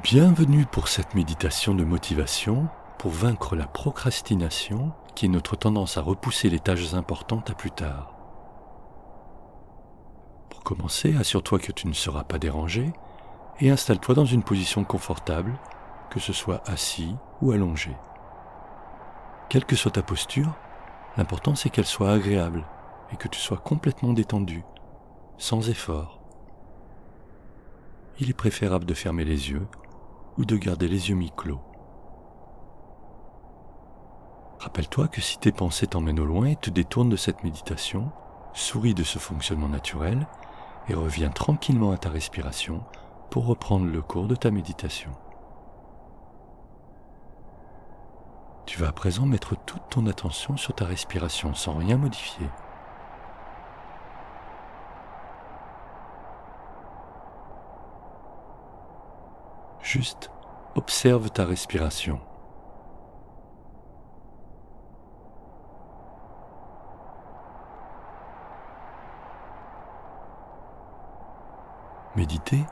Bienvenue pour cette méditation de motivation pour vaincre la procrastination qui est notre tendance à repousser les tâches importantes à plus tard. Pour commencer, assure-toi que tu ne seras pas dérangé et installe-toi dans une position confortable, que ce soit assis ou allongé. Quelle que soit ta posture, l'important c'est qu'elle soit agréable et que tu sois complètement détendu, sans effort. Il est préférable de fermer les yeux ou de garder les yeux mi-clos. Rappelle-toi que si tes pensées t'emmènent au loin et te détournent de cette méditation, souris de ce fonctionnement naturel et reviens tranquillement à ta respiration pour reprendre le cours de ta méditation. Tu vas à présent mettre toute ton attention sur ta respiration sans rien modifier. Juste observe ta respiration. Méditer,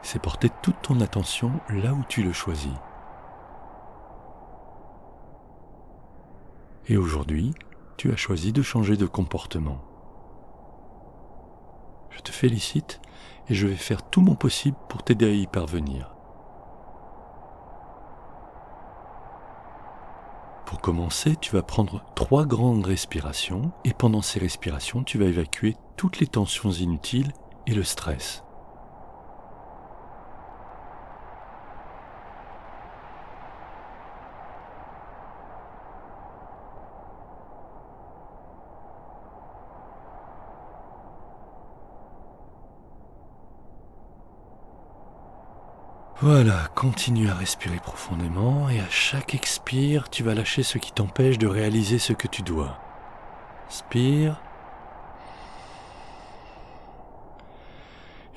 c'est porter toute ton attention là où tu le choisis. Et aujourd'hui, tu as choisi de changer de comportement. Je te félicite et je vais faire tout mon possible pour t'aider à y parvenir. Pour commencer, tu vas prendre 3 grandes respirations et pendant ces respirations, tu vas évacuer toutes les tensions inutiles et le stress. Voilà, continue à respirer profondément et à chaque expire, tu vas lâcher ce qui t'empêche de réaliser ce que tu dois. Inspire.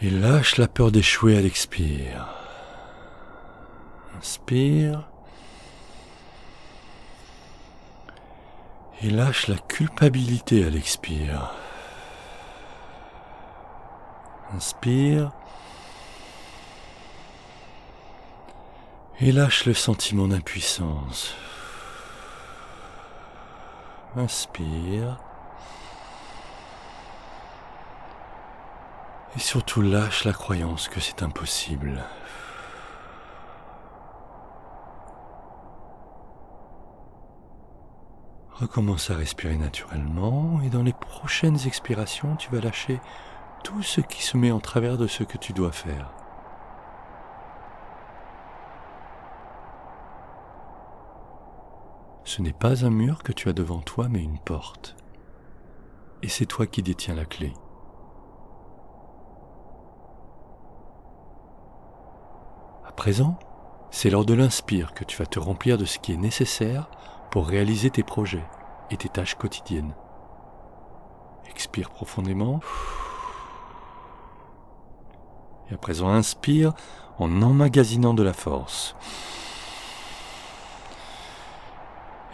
Et lâche la peur d'échouer à l'expire. Inspire. Et lâche la culpabilité à l'expire. Inspire. Et lâche le sentiment d'impuissance. Inspire. Et surtout lâche la croyance que c'est impossible. Recommence à respirer naturellement et dans les prochaines expirations, tu vas lâcher tout ce qui se met en travers de ce que tu dois faire. Ce n'est pas un mur que tu as devant toi, mais une porte. Et c'est toi qui détiens la clé. À présent, c'est lors de l'inspire que tu vas te remplir de ce qui est nécessaire pour réaliser tes projets et tes tâches quotidiennes. Expire profondément. Et à présent, inspire en emmagasinant de la force.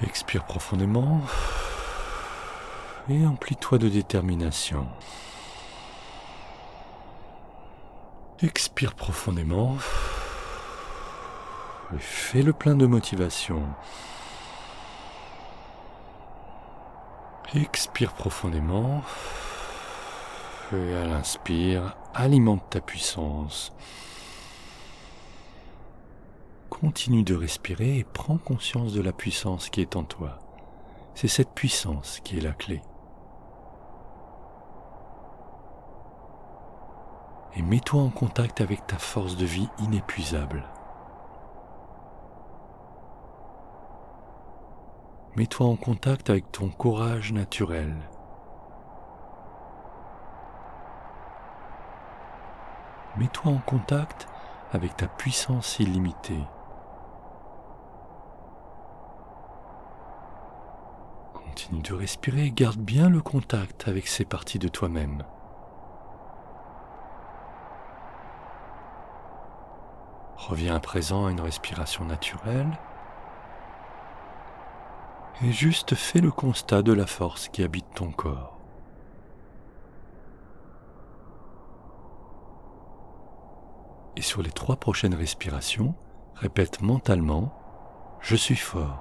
Expire profondément et emplis-toi de détermination. Expire profondément et fais le plein de motivation. Expire profondément et à l'inspire, alimente ta puissance. Continue de respirer et prends conscience de la puissance qui est en toi. C'est cette puissance qui est la clé. Et mets-toi en contact avec ta force de vie inépuisable. Mets-toi en contact avec ton courage naturel. Mets-toi en contact avec ta puissance illimitée. Continue de respirer et garde bien le contact avec ces parties de toi-même. Reviens à présent à une respiration naturelle et juste fais le constat de la force qui habite ton corps. Et sur les 3 prochaines respirations, répète mentalement « Je suis fort ».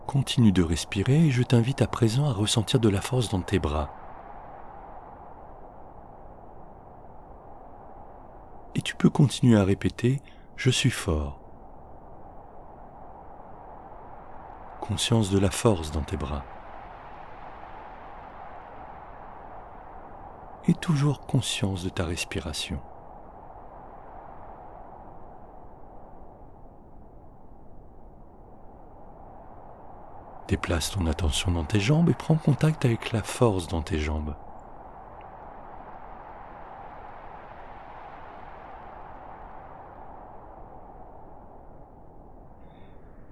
Continue de respirer et je t'invite à présent à ressentir de la force dans tes bras. Et tu peux continuer à répéter « Je suis fort ». Conscience de la force dans tes bras. Et toujours conscience de ta respiration. Déplace ton attention dans tes jambes et prends contact avec la force dans tes jambes.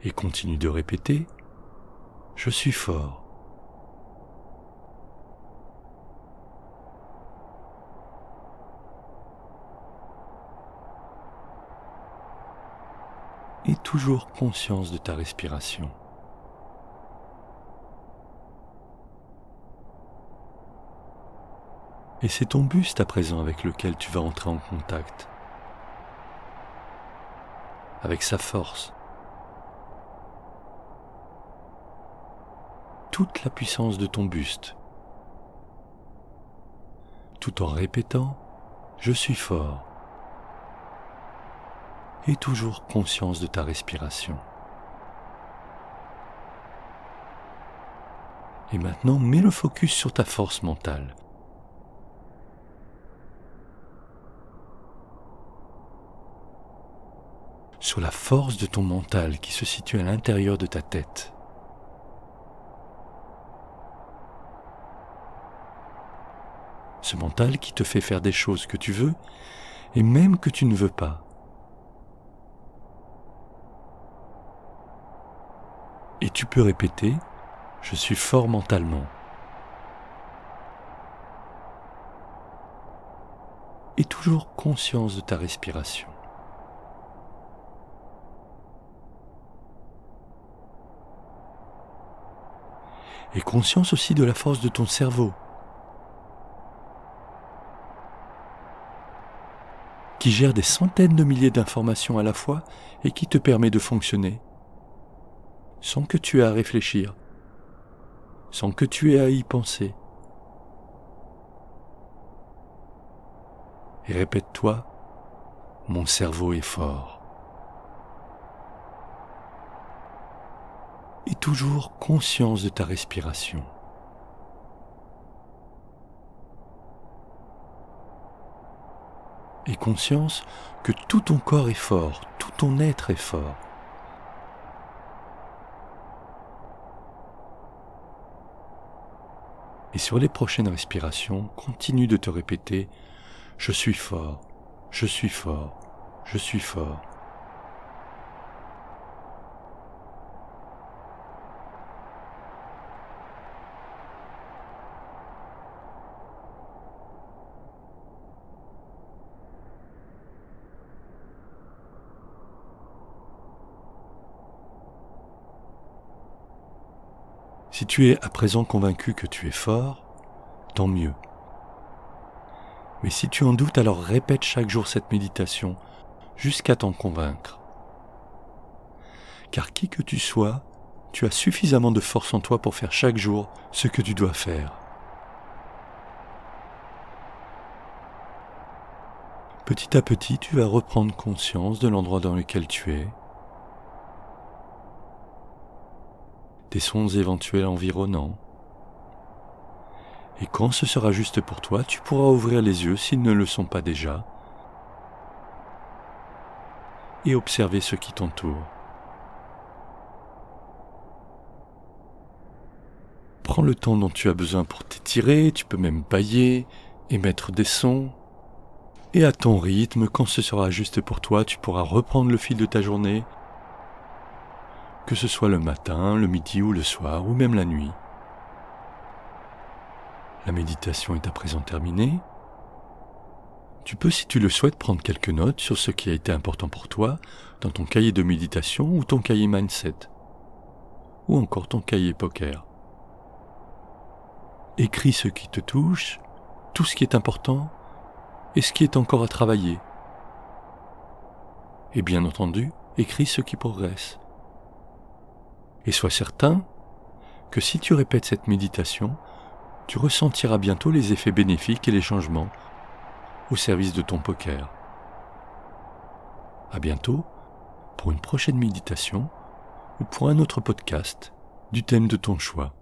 Et continue de répéter « Je suis fort ». Et toujours conscience de ta respiration. Et c'est ton buste à présent avec lequel tu vas entrer en contact, avec sa force. Toute la puissance de ton buste, tout en répétant « Je suis fort » et toujours conscience de ta respiration. Et maintenant, mets le focus sur ta force mentale. Sur la force de ton mental qui se situe à l'intérieur de ta tête. Ce mental qui te fait faire des choses que tu veux et même que tu ne veux pas. Et tu peux répéter « Je suis fort mentalement ». Et toujours conscience de ta respiration. Et conscience aussi de la force de ton cerveau, qui gère des centaines de milliers d'informations à la fois et qui te permet de fonctionner, sans que tu aies à réfléchir, sans que tu aies à y penser. Et répète-toi, mon cerveau est fort. Et toujours conscience de ta respiration. Et conscience que tout ton corps est fort, tout ton être est fort. Et sur les prochaines respirations, continue de te répéter « Je suis fort, je suis fort, je suis fort ». Si tu es à présent convaincu que tu es fort, tant mieux. Mais si tu en doutes, alors répète chaque jour cette méditation jusqu'à t'en convaincre. Car qui que tu sois, tu as suffisamment de force en toi pour faire chaque jour ce que tu dois faire. Petit à petit, tu vas reprendre conscience de l'endroit dans lequel tu es, des sons éventuels environnants. Et quand ce sera juste pour toi, tu pourras ouvrir les yeux s'ils ne le sont pas déjà et observer ce qui t'entoure. Prends le temps dont tu as besoin pour t'étirer, tu peux même bâiller, émettre des sons. Et à ton rythme, quand ce sera juste pour toi, tu pourras reprendre le fil de ta journée, que ce soit le matin, le midi ou le soir, ou même la nuit. La méditation est à présent terminée. Tu peux, si tu le souhaites, prendre quelques notes sur ce qui a été important pour toi dans ton cahier de méditation ou ton cahier mindset, ou encore ton cahier poker. Écris ce qui te touche, tout ce qui est important et ce qui est encore à travailler. Et bien entendu, écris ce qui progresse. Et sois certain que si tu répètes cette méditation, tu ressentiras bientôt les effets bénéfiques et les changements au service de ton poker. À bientôt pour une prochaine méditation ou pour un autre podcast du thème de ton choix.